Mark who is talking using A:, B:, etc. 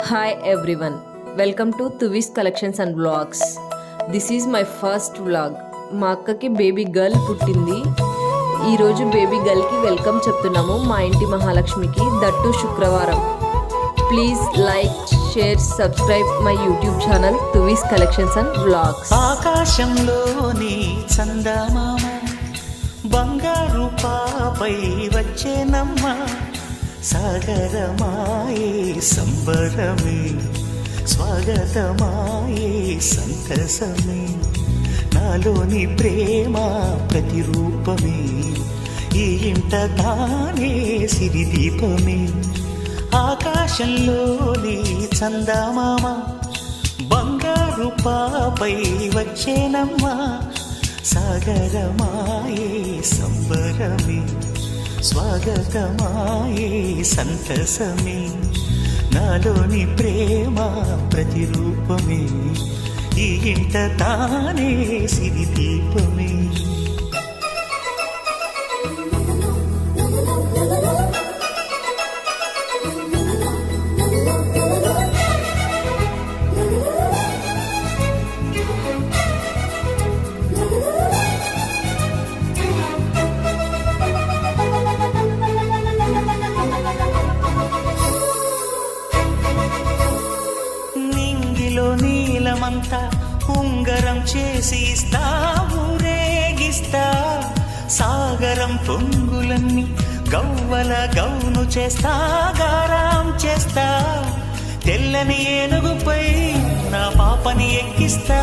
A: Hi everyone, welcome to Tuvis collections and vlogs. This is my first vlog. మా అక్కకి baby girl పుట్టింది. ఈరోజు baby గర్ల్కి welcome చెప్తున్నాము మా ఇంటి మహాలక్ష్మికి, దట్టు శుక్రవారం. Please like, share, subscribe my YouTube channel Tuvis collections and vlogs.
B: ఆకాశంలోని చందమామ బంగారు పాపై వచ్చేనమ్మ, సాగరమాయే సంబరమే, స్వాగతమాయే సంతసమే, నాలోని ప్రేమ ప్రతిరూపమే, ఈ ఇంట తానే సిరిదీపమే. ఆకాశంలోని చందమామ బంగారు పాపై వచ్చేనమ్మా, సాగరమాయే సంబరమే, స్వాగతమాయే సంతసమే, నాలోని ప్రేమ ప్రతిరూపమే, ఈ ఇంట తానే సిరిదీపమే. నీలమంతా ఉంగరం చేసి ఇస్తా, ఊరేగిస్తా, సాగరం పొంగులన్నీ గవ్వల గౌను చేస్తా, గారాం చేస్తా, తెల్లని ఏనుగుపై నా పాపని ఎక్కిస్తా.